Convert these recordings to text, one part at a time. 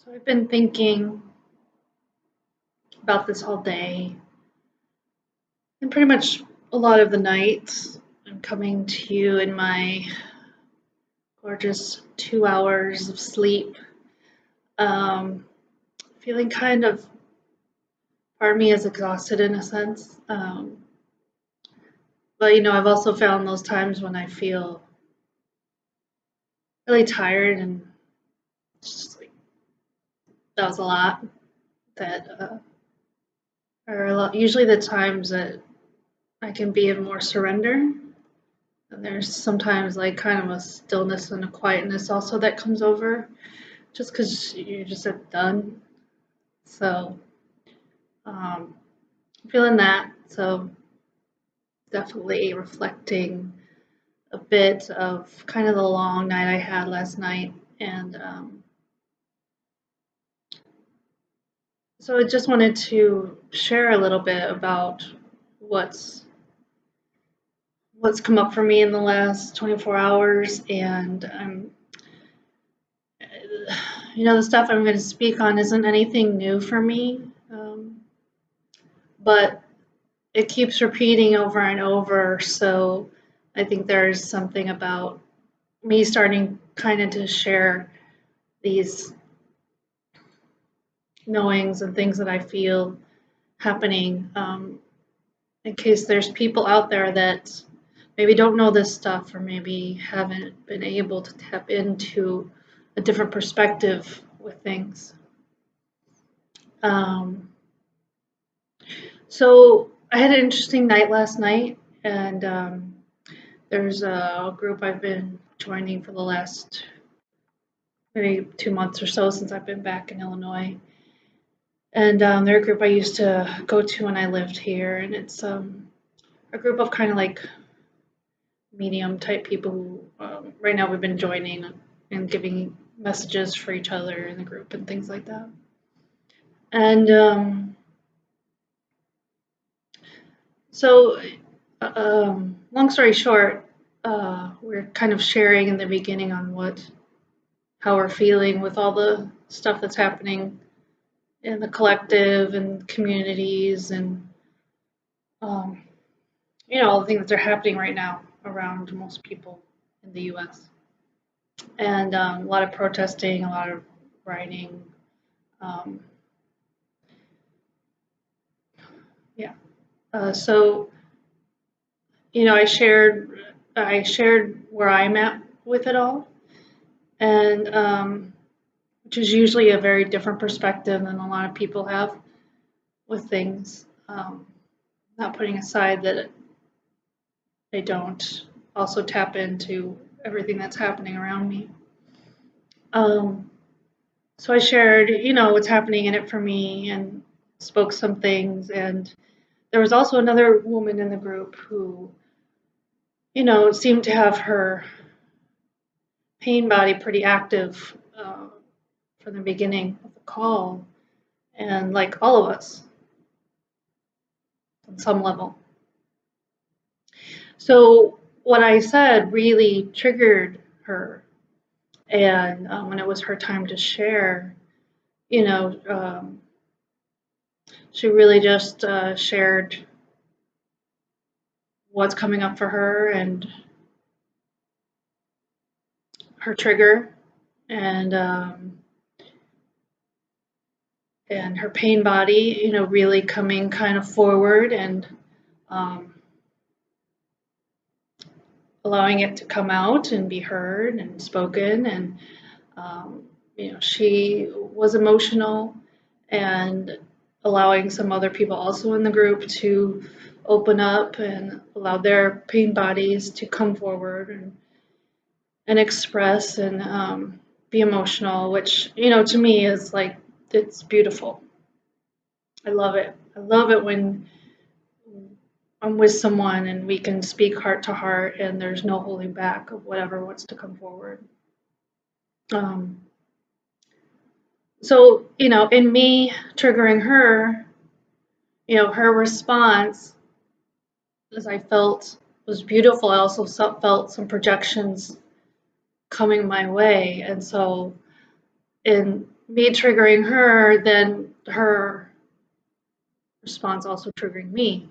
So I've been thinking about this all day and pretty much a lot of the nights. I'm coming to you in my gorgeous 2 hours of sleep. Um, Feeling kind of, part of me is exhausted in a sense. But I've also found those times when I feel really tired and just like that was a lot. That are usually the times that I can be in more surrender. And there's sometimes like kind of a stillness and a quietness also that comes over just because you're just done. So, feeling that. So, definitely reflecting a bit of kind of the long night I had last night. And so, I just wanted to share a little bit about what's what's come up for me in the last 24 hours and the stuff I'm going to speak on isn't anything new for me, but it keeps repeating over and over. So I think there's something about me starting kind of to share these knowings and things that I feel happening, in case there's people out there that maybe don't know this stuff or maybe haven't been able to tap into a different perspective with things. Um, so I had an interesting night last night, and there's a group I've been joining for the last maybe 2 months or so since I've been back in Illinois. And they're a group I used to go to when I lived here, and it's a group of kind of like medium type people who right now we've been joining and giving messages for each other in the group and things like that. And so, long story short, we're kind of sharing in the beginning on how we're feeling with all the stuff that's happening in the collective and communities and um, all the things that are happening right now around most people in the U.S. And a lot of protesting, a lot of writing. Um, yeah. So I shared where I'm at with it all, and which is usually a very different perspective than a lot of people have with things. Not putting aside that I don't also tap into everything that's happening around me. Um, so I shared, what's happening in it for me and spoke some things. And there was also another woman in the group who, seemed to have her pain body pretty active from the beginning of the call. And like all of us on some level. So what I said really triggered her. And when it was her time to share, you know, um, she really just shared what's coming up for her and her trigger and and her pain body, really coming kind of forward and um, allowing it to come out and be heard and spoken. And she was emotional and allowing some other people also in the group to open up and allow their pain bodies to come forward and express and be emotional, which, to me is like, it's beautiful. I love it. I love it when I'm with someone and we can speak heart to heart and there's no holding back of whatever wants to come forward. Um, so, in me triggering her, her response, as I felt, was beautiful. I also felt some projections coming my way. And so, in me triggering her, then her response also triggering me.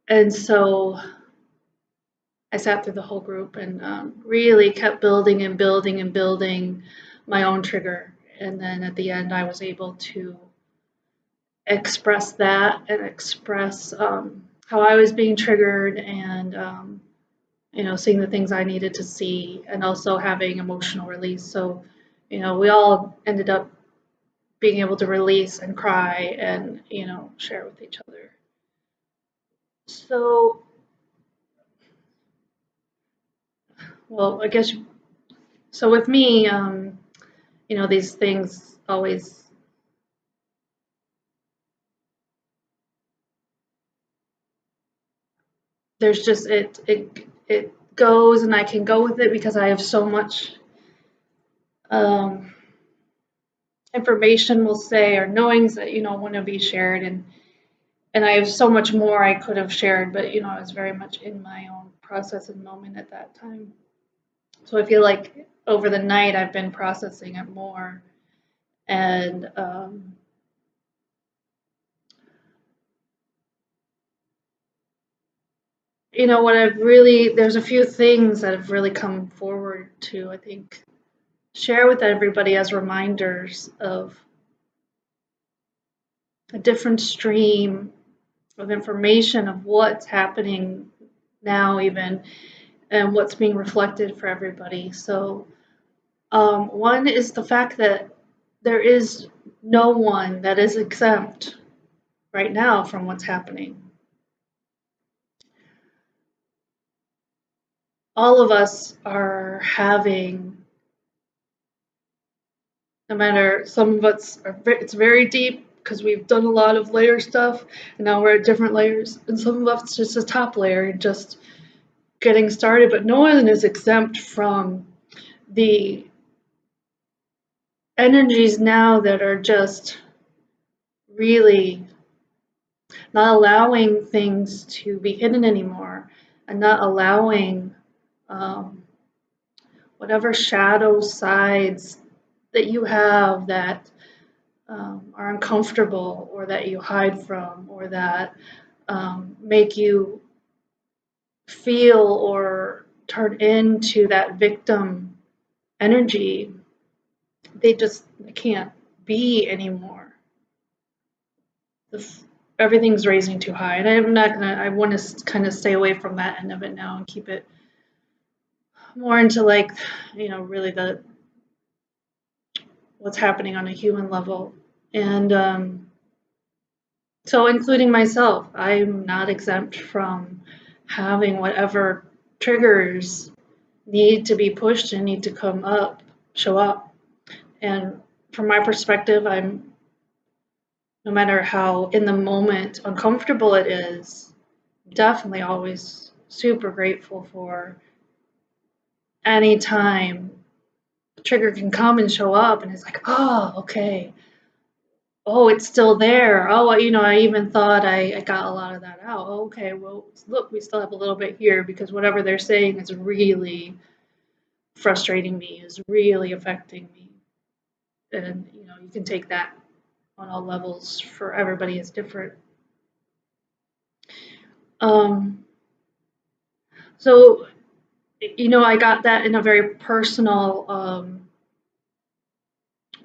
And so I sat through the whole group and really kept building and building and building my own trigger. And then at the end, I was able to express that and express how I was being triggered and, seeing the things I needed to see and also having emotional release. So, we all ended up being able to release and cry and, share with each other. So, well, I guess, so with me, these things always, there's just, it goes and I can go with it because I have so much um, information, we'll say, or knowings that, want to be shared. And I have so much more I could have shared, but, I was very much in my own process and moment at that time. So I feel like over the night I've been processing it more. And what I've really, there's a few things that have really come forward to, I think, share with everybody as reminders of a different stream of information of what's happening now, even, and what's being reflected for everybody. So, one is the fact that there is no one that is exempt right now from what's happening. All of us are having, no matter, some of us are, it's very deep because we've done a lot of layer stuff and now we're at different layers. And some of us it's just a top layer and just getting started, but no one is exempt from the energies now that are just really not allowing things to be hidden anymore and not allowing um, whatever shadow sides that you have that are uncomfortable or that you hide from or that make you feel or turn into that victim energy, they just can't be anymore. Everything's raising too high, and I want to kind of stay away from that end of it now and keep it more into like, really what's happening on a human level. And so including myself, I'm not exempt from having whatever triggers need to be pushed and need to come up, show up. And from my perspective, I'm, no matter how in the moment uncomfortable it is, definitely always super grateful for any time the trigger can come and show up and it's like, oh, okay. Oh, it's still there. Oh, I even thought I got a lot of that out. Oh, okay, well, look, we still have a little bit here because whatever they're saying is really frustrating me, is really affecting me. And, you can take that on all levels. For everybody, it's different. Um, so, I got that in a very personal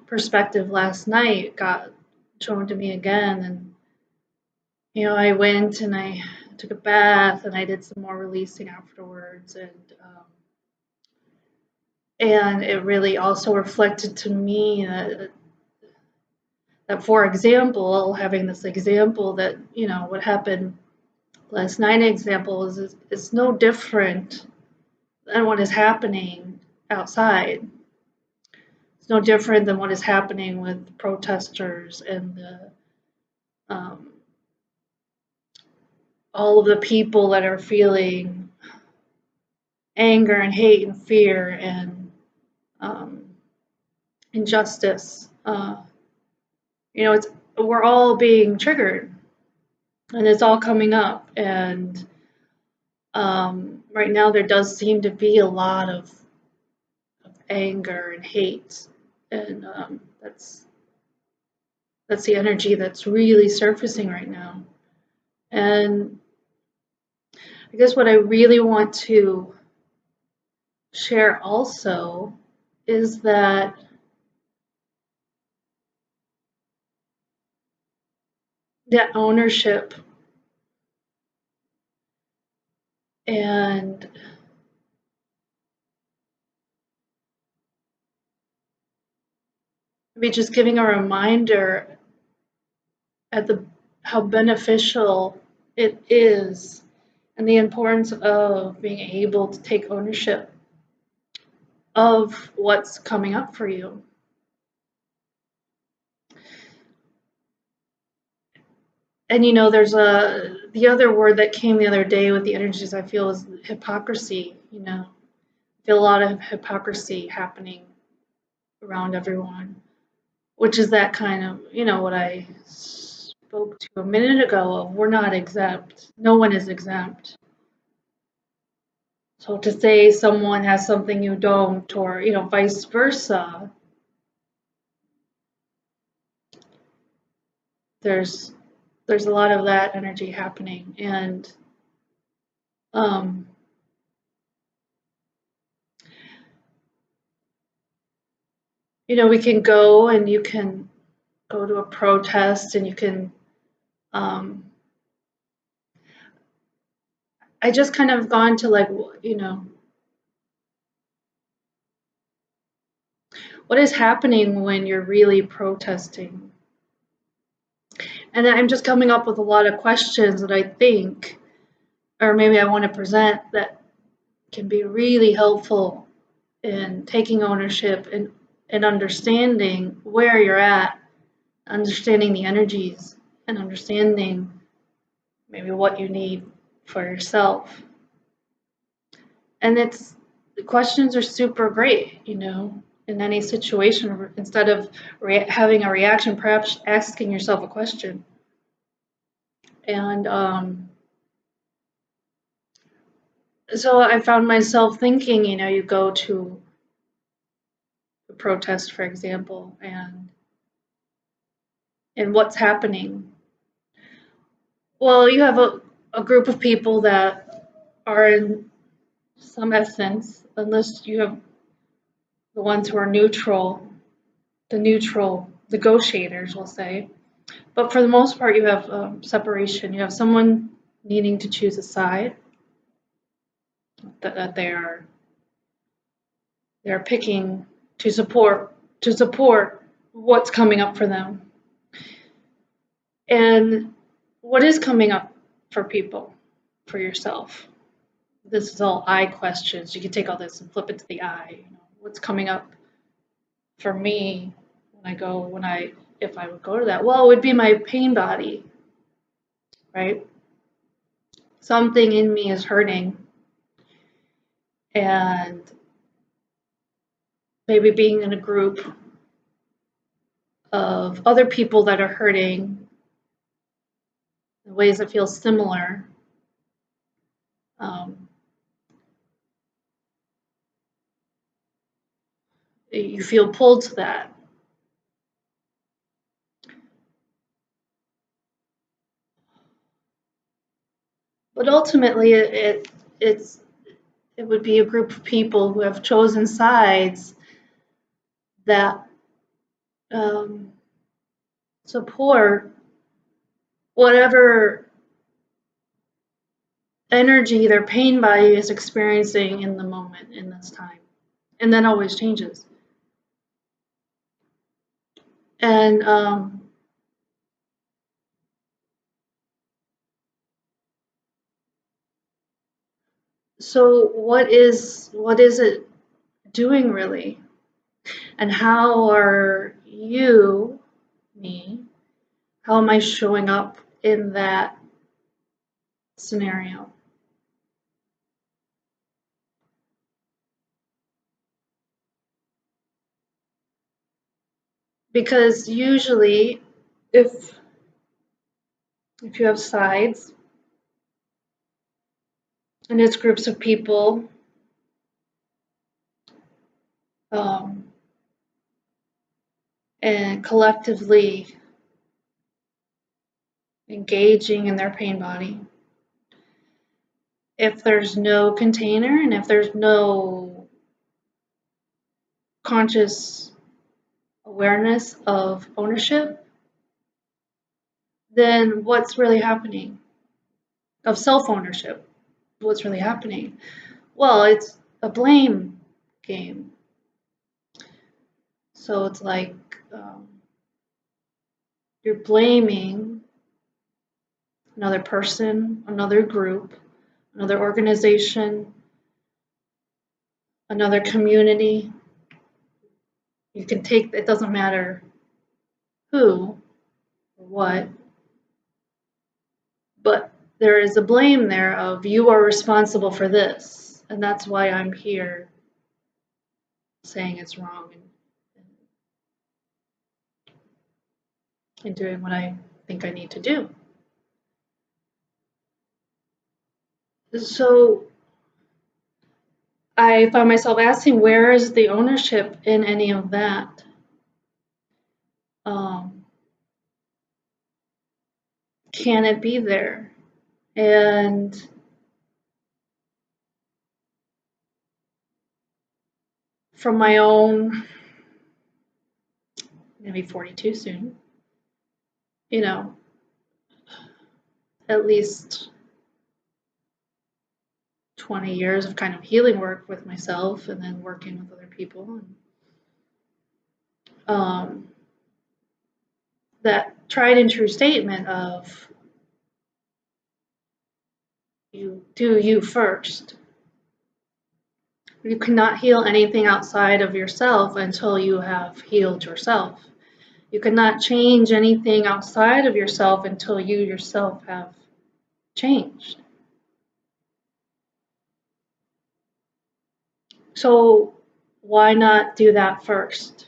perspective last night, got shown to me again. And, I went and I took a bath and I did some more releasing afterwards. And it really also reflected to me that, for example, having this example that, what happened last night example is no different than what is happening outside. It's no different than what is happening with protesters and um, all of the people that are feeling anger and hate and fear and um, injustice. It's, we're all being triggered, and it's all coming up. And right now, there does seem to be a lot of anger and hate. And that's the energy that's really surfacing right now. And I guess what I really want to share also is that ownership and maybe just giving a reminder at the how beneficial it is and the importance of being able to take ownership of what's coming up for you. And there's the other word that came the other day with the energies I feel is hypocrisy. I feel a lot of hypocrisy happening around everyone, which is that kind of, what I spoke to a minute ago of we're not exempt. No one is exempt. So to say someone has something you don't, or, vice versa, there's a lot of that energy happening. And um, we can go and you can go to a protest and you can I just kind of gone to like, what is happening when you're really protesting? And I'm just coming up with a lot of questions that I think, or maybe I want to present that can be really helpful in taking ownership and understanding where you're at, understanding the energies, and understanding maybe what you need for yourself. And the questions are super great, in any situation. Instead of having a reaction, perhaps asking yourself a question. And so I found myself thinking, you go to a protest, for example, and what's happening. Well, you have a group of people that are in some essence, unless you have the ones who are neutral, the neutral negotiators, we'll say. But for the most part, you have separation. You have someone needing to choose a side that they're picking to support what's coming up for them. And what is coming up for people, for yourself? This is all I questions. You can take all this and flip it to the I. What's coming up for me if I would go to that? Well, it would be my pain body, right? Something in me is hurting, and maybe being in a group of other people that are hurting in ways that feel similar. You feel pulled to that. But ultimately, it would be a group of people who have chosen sides that support whatever energy their pain body is experiencing in the moment, in this time. And that always changes. And so what is it doing really? And how are how am I showing up in that scenario? Because usually if you have sides and it's groups of people, um, and collectively engaging in their pain body. If there's no container and if there's no conscious awareness of ownership, then what's really happening? Of self-ownership, what's really happening? Well, it's a blame game. So it's like you're blaming another person, another group, another organization, another community. You can take, it doesn't matter who or what, but there is a blame there of you are responsible for this, and that's why I'm here saying it's wrong and doing what I think I need to do. So I found myself asking, where is the ownership in any of that? Can it be there? And from my own, I'm gonna be 42 soon, you know, at least 20 years of kind of healing work with myself and then working with other people. And, that tried and true statement of you do you first. You cannot heal anything outside of yourself until you have healed yourself. You cannot change anything outside of yourself until you yourself have changed. So why not do that first?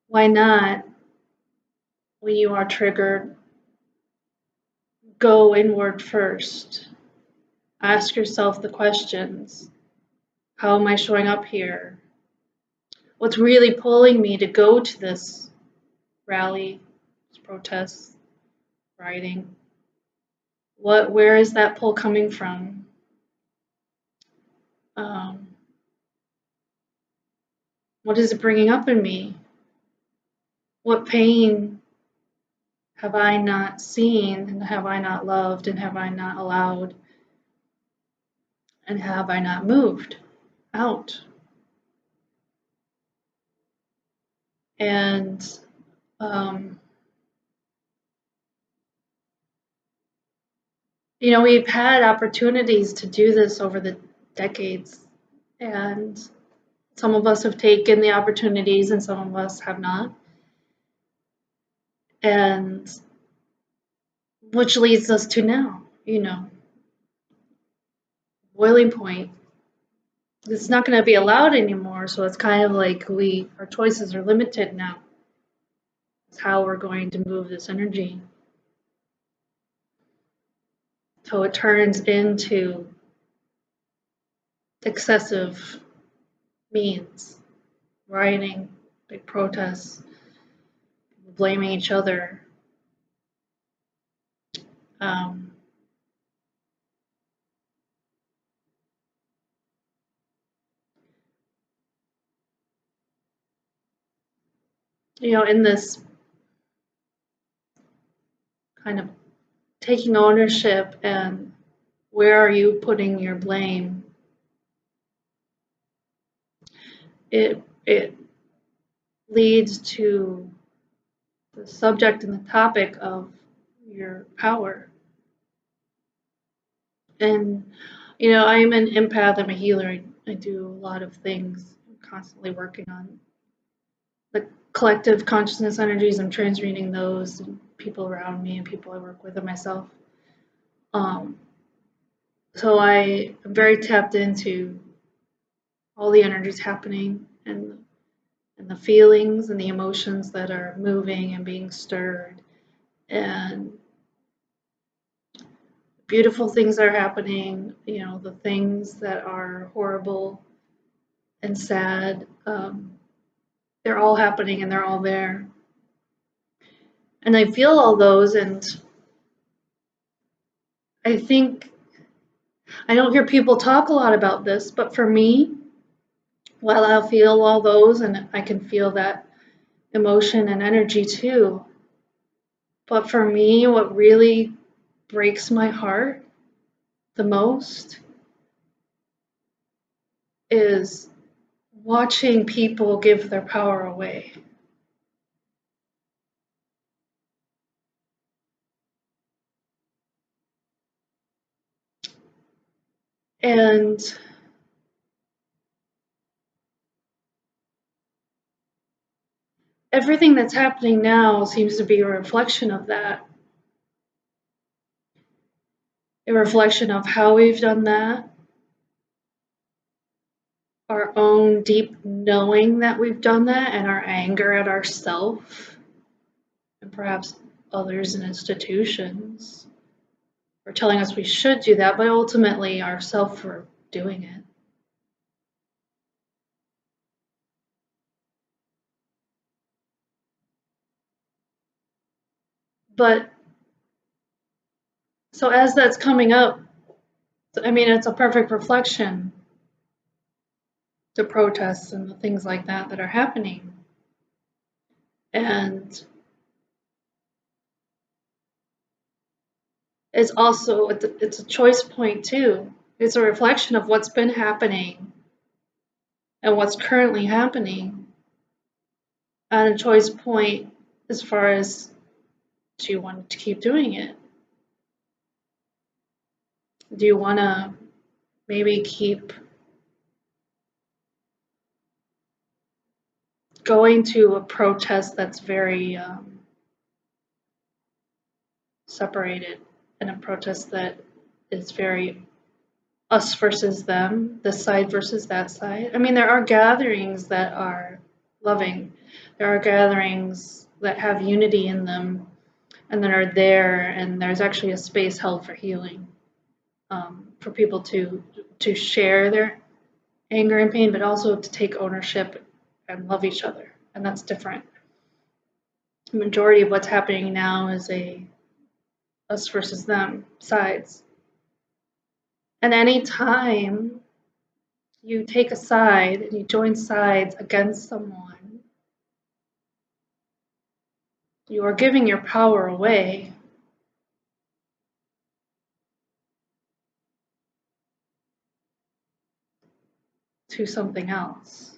Why not, when you are triggered, go inward first? Ask yourself the questions. How am I showing up here? What's really pulling me to go to this rally, this protest, rioting? Where is that pull coming from? What is it bringing up in me? What pain have I not seen, and have I not loved, and have I not allowed, and have I not moved out? And we've had opportunities to do this over the decades, and some of us have taken the opportunities and some of us have not. And which leads us to now, boiling point. It's not going to be allowed anymore, so it's kind of like our choices are limited now. It's how we're going to move this energy. So it turns into excessive means, rioting, big protests, blaming each other. In this kind of taking ownership and where are you putting your blame, it leads to the subject and the topic of your power. And I'm an empath, I'm a healer, I do a lot of things. I'm constantly working on the collective consciousness energies. I'm transmuting those, and people around me and people I work with and myself. So I am very tapped into all the energies happening and the feelings and the emotions that are moving and being stirred, and beautiful things that are happening, the things that are horrible, and sad. They're all happening and they're all there. And I feel all those, and I think I don't hear people talk a lot about this, but for me, while I feel all those and I can feel that emotion and energy too, but for me, what really breaks my heart the most is watching people give their power away. And everything that's happening now seems to be a reflection of that, a reflection of how we've done that, our own deep knowing that we've done that, and our anger at ourselves and perhaps others and institutions for telling us we should do that, but ultimately ourselves for doing it. But so as that's coming up, I mean, it's a perfect reflection, the protests and the things like that that are happening. And it's a choice point too. It's a reflection of what's been happening and what's currently happening, and a choice point as far as, do you want to keep doing it? Do you want to maybe keep going to a protest that's very separated, and a protest that is very us versus them, this side versus that side? I mean, there are gatherings that are loving, there are gatherings that have unity in them and that are there, and there's actually a space held for healing, for people to share their anger and pain, but also to take ownership and love each other, and that's different. The majority of what's happening now is a us versus them sides. And any time you take a side and you join sides against someone, you are giving your power away to something else.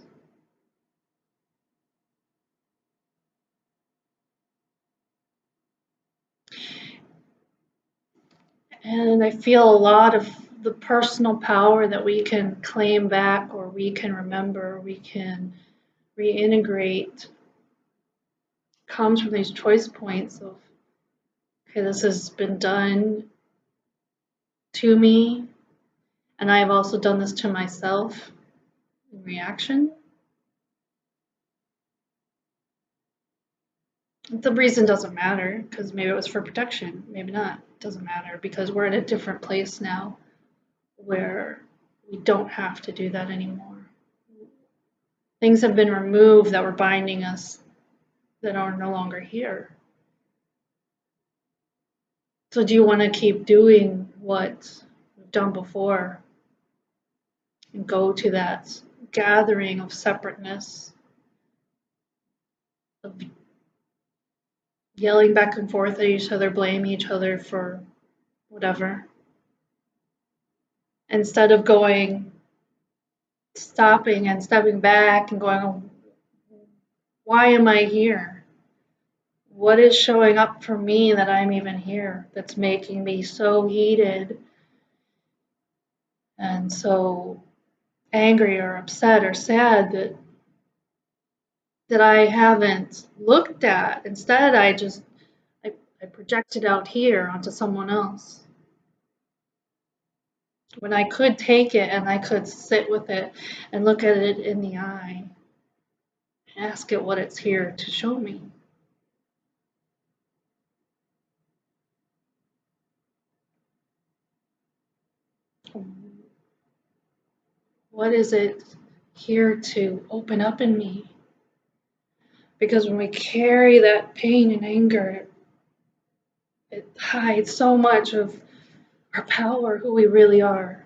And I feel a lot of the personal power that we can claim back, or we can remember, we can reintegrate, comes from these choice points of, okay, this has been done to me, and I have also done this to myself in reaction. The reason doesn't matter, because maybe it was for protection, maybe not. It doesn't matter, because we're in a different place now where we don't have to do that anymore. Things have been removed that were binding us that are no longer here. So do you want to keep doing what we've done before and go to that gathering of separateness, of yelling back and forth at each other, blaming each other for whatever, instead of stopping and stepping back and going, oh, why am I here? What is showing up for me that I'm even here that's making me so heated and so angry or upset or sad that I haven't looked at? Instead, I project it out here onto someone else. When I could take it and I could sit with it and look at it in the eye and ask it what it's here to show me. What is it here to open up in me. Because when we carry that pain and anger, it hides so much of our power, who we really are,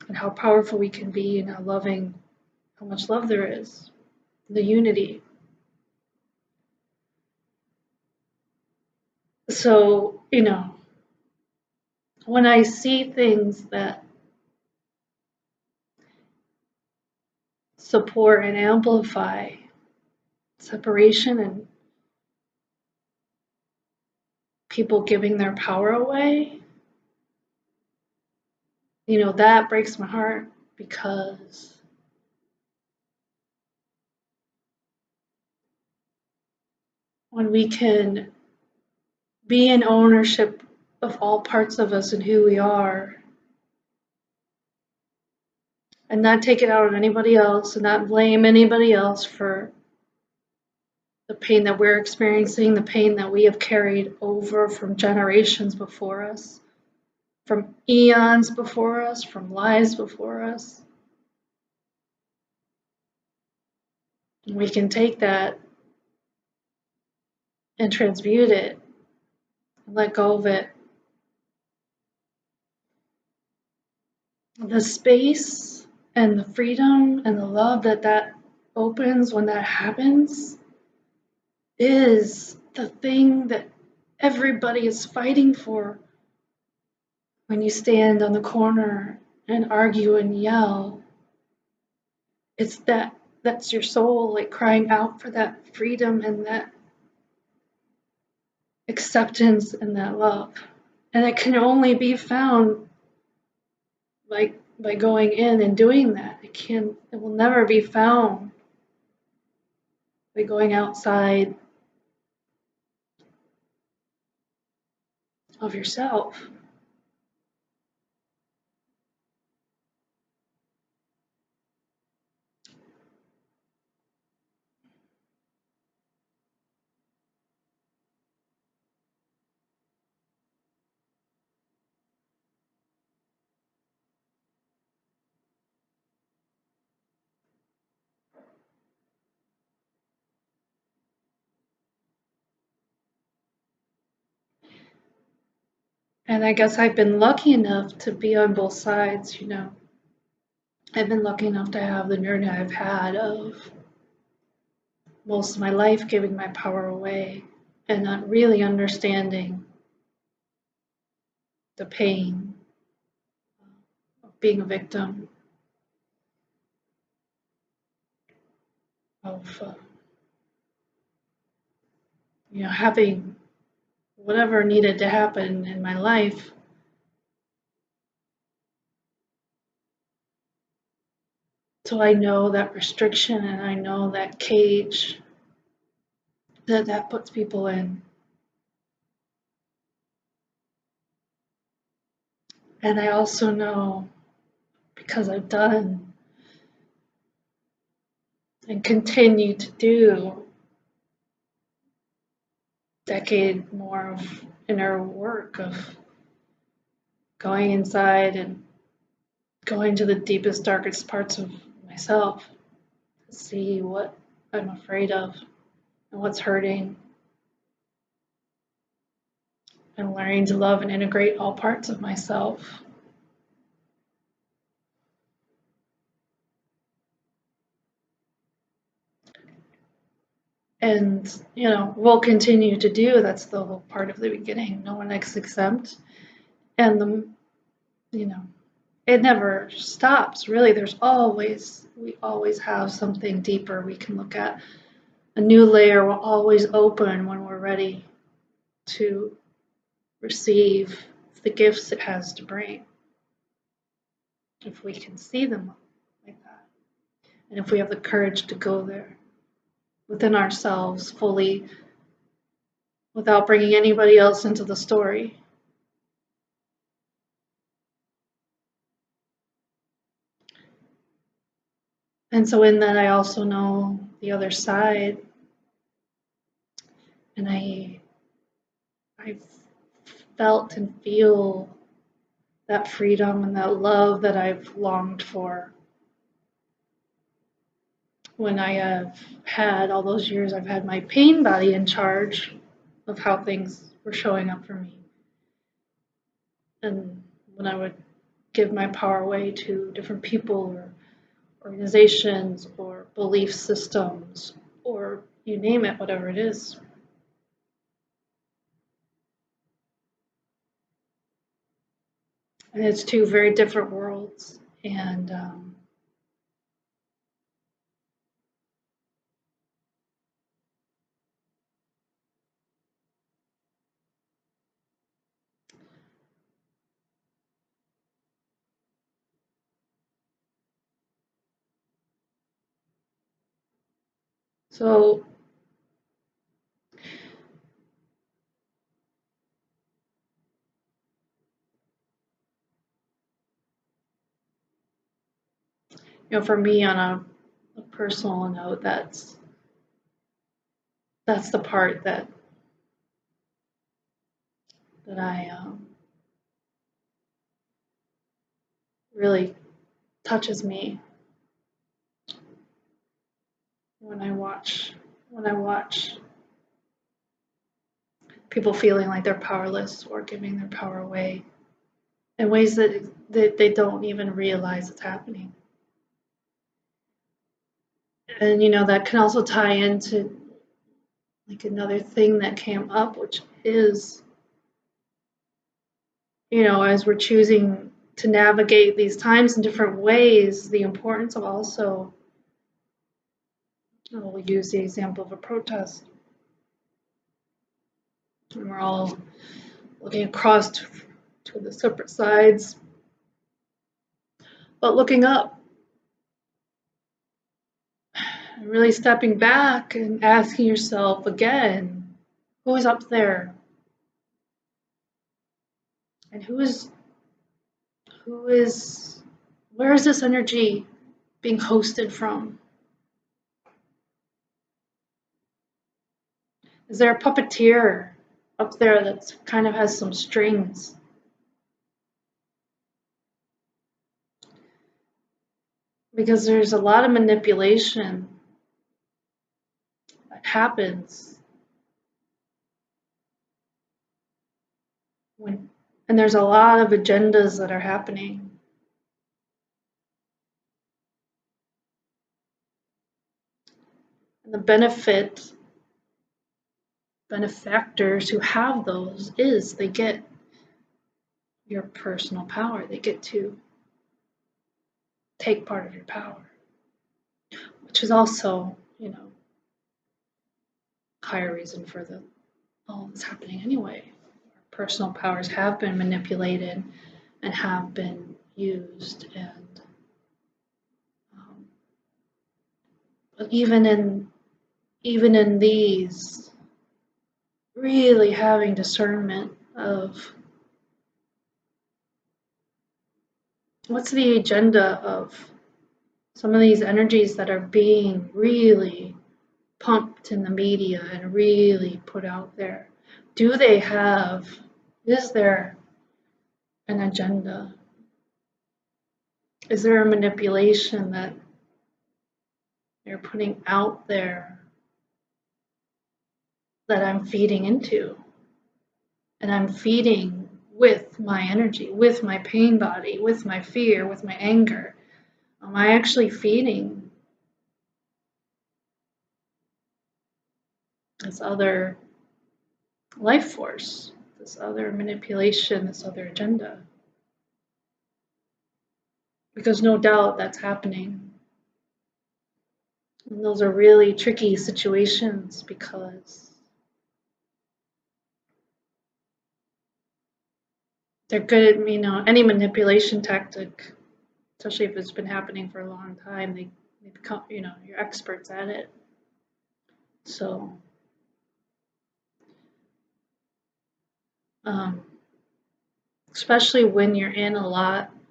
and how powerful we can be, and how loving, how much love there is, the unity. So, when I see things that support and amplify separation and people giving their power away, that breaks my heart, because when we can be in ownership of all parts of us and who we are, and not take it out on anybody else and not blame anybody else for the pain that we're experiencing, the pain that we have carried over from generations before us, from eons before us, from lives before us. And we can take that and transmute it and let go of it. The space and the freedom and the love that opens when that happens is the thing that everybody is fighting for. When you stand on the corner and argue and yell, it's that's your soul like crying out for that freedom and that acceptance and that love. And it can only be found by going in and doing that. It will never be found by going outside of yourself. And I guess I've been lucky enough to be on both sides. I've been lucky enough to have the journey I've had of most of my life giving my power away and not really understanding the pain of being a victim, of having whatever needed to happen in my life so I know that restriction and I know that cage that puts people in. And I also know, because I've done and continue to do decade more of inner work of going inside and going to the deepest, darkest parts of myself to see what I'm afraid of and what's hurting, and learning to love and integrate all parts of myself. And, we'll continue to do. That's the whole part of the beginning. No one is exempt. And it never stops, really. We always have something deeper we can look at. A new layer will always open when we're ready to receive the gifts it has to bring. If we can see them like that. And if we have the courage to go there within ourselves fully without bringing anybody else into the story. And so in that, I also know the other side, and I felt and feel that freedom and that love that I've longed for when I have had all those years, I've had my pain body in charge of how things were showing up for me. And when I would give my power away to different people or organizations or belief systems or you name it, whatever it is. And it's two very different worlds. And so, for me on a personal note, that's the part that I really touches me when I watch people feeling like they're powerless or giving their power away in ways that they don't even realize it's happening. And that can also tie into like another thing that came up, which is as we're choosing to navigate these times in different ways, the importance of also, we'll use the example of a protest, and we're all looking across to the separate sides, but looking up and really stepping back and asking yourself again, who is up there? And where is this energy being hosted from? Is there a puppeteer up there that kind of has some strings? Because there's a lot of manipulation that happens and there's a lot of agendas that are happening. And the benefactors who have those is they get your personal power. They get to take part of your power, which is also, higher reason for all this happening anyway. Our personal powers have been manipulated and have been used, and but even in these, really having discernment of what's the agenda of some of these energies that are being really pumped in the media and really put out there. Is there an agenda? Is there a manipulation that they're putting out there that I'm feeding into? And I'm feeding with my energy, with my pain body, with my fear, with my anger. Am I actually feeding this other life force, this other manipulation, this other agenda? Because no doubt that's happening. And those are really tricky situations because they're good at, any manipulation tactic, especially if it's been happening for a long time, they become, you're experts at it. So, especially when you're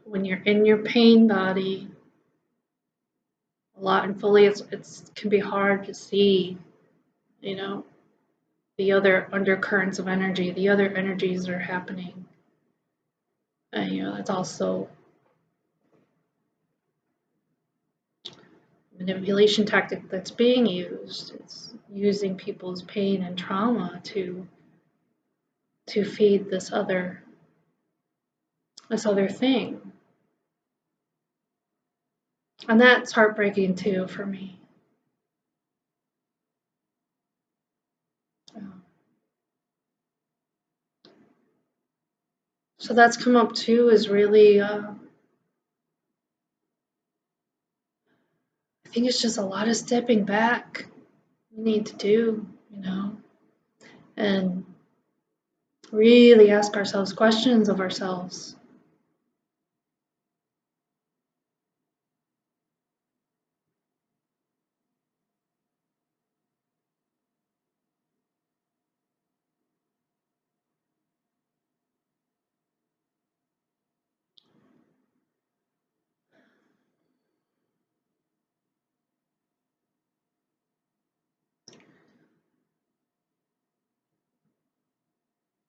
when you're in your pain body a lot and fully, it can be hard to see, the other undercurrents of energy, the other energies that are happening. And, that's also manipulation tactic that's being used. It's using people's pain and trauma to feed this other thing. And that's heartbreaking too for me. So that's come up too, is really, I think it's just a lot of stepping back we need to do, and really ask ourselves questions of ourselves.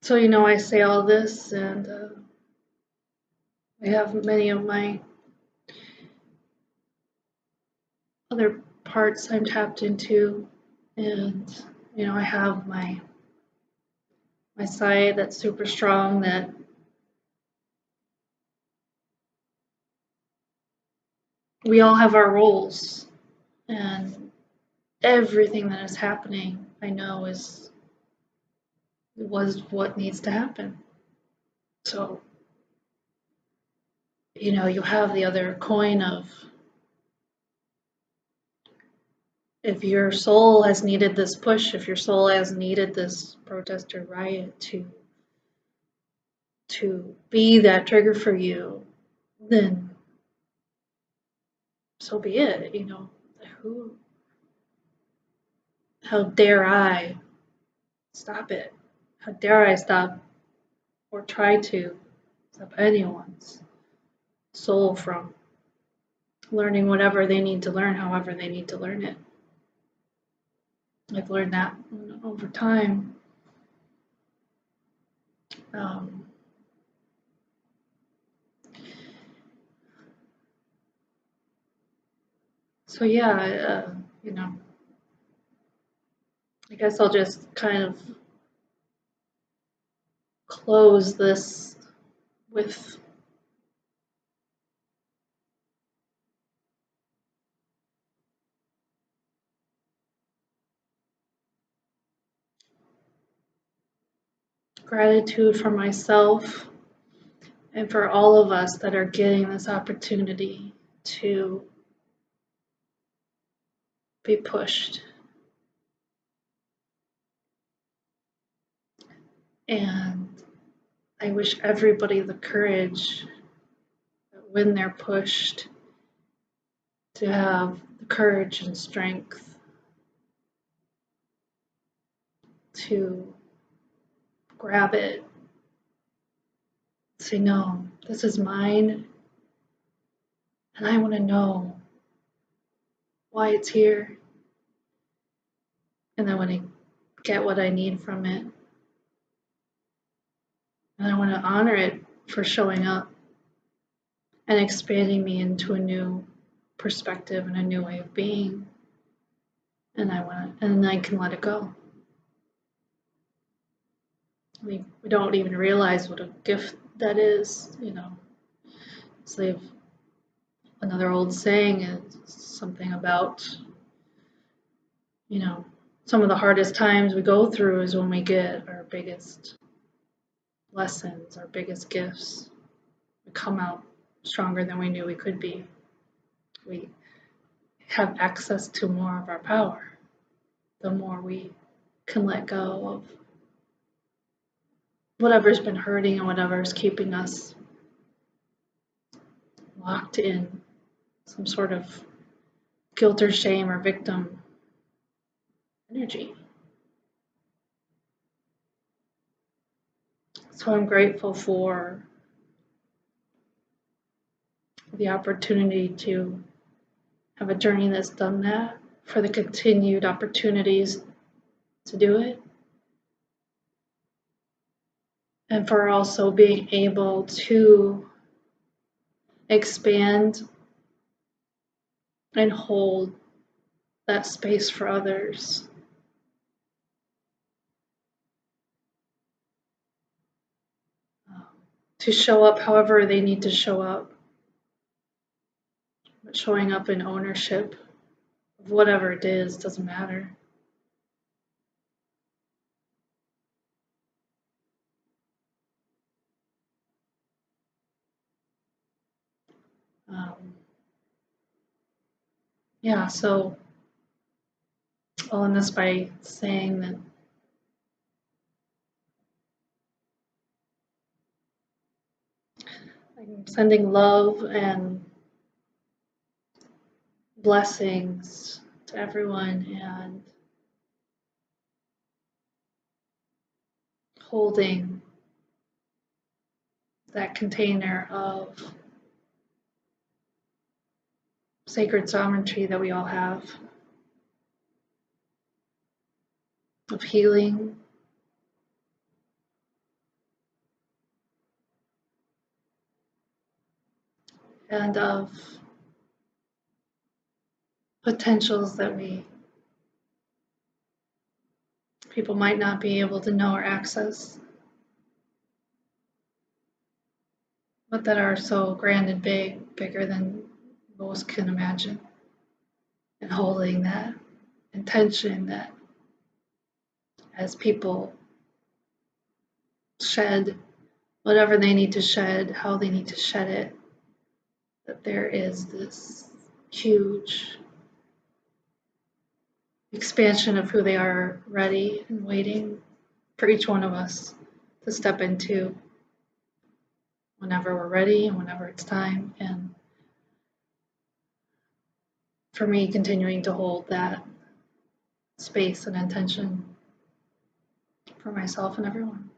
So, I say all this, and I have many of my other parts I'm tapped into, and I have my side that's super strong, that we all have our roles, and everything that is happening, I know was what needs to happen. So, you have the other coin of, if your soul has needed this push, if your soul has needed this protest or riot to be that trigger for you, then so be it. Who? How dare I stop it? How dare I stop or try to stop anyone's soul from learning whatever they need to learn, however they need to learn it. I've learned that over time. Um, so yeah, I guess I'll just kind of close this with gratitude for myself and for all of us that are getting this opportunity to be pushed. And I wish everybody the courage that when they're pushed, to have the courage and strength to grab it, say, no, this is mine, and I want to know why it's here, and I want to get what I need from it, and I want to honor it for showing up and expanding me into a new perspective and a new way of being, and then I can let it go. We don't even realize what a gift that is, So they have another old saying is something about, some of the hardest times we go through is when we get our biggest lessons, our biggest gifts. We come out stronger than we knew we could be. We have access to more of our power the more we can let go of whatever's been hurting and whatever's keeping us locked in some sort of guilt or shame or victim energy. So I'm grateful for the opportunity to have a journey that's done that, for the continued opportunities to do it, and for also being able to expand and hold that space for others. To show up however they need to show up, but showing up in ownership of whatever it is doesn't matter. Um, yeah, so I'll end this by saying that I'm sending love and blessings to everyone and holding that container of sacred sovereignty that we all have, of healing, and of potentials that people might not be able to know or access, but that are so grand and big, bigger than most can imagine. And holding that intention that as people shed whatever they need to shed, how they need to shed it, that there is this huge expansion of who they are ready and waiting for each one of us to step into whenever we're ready and whenever it's time. And for me, continuing to hold that space and intention for myself and everyone.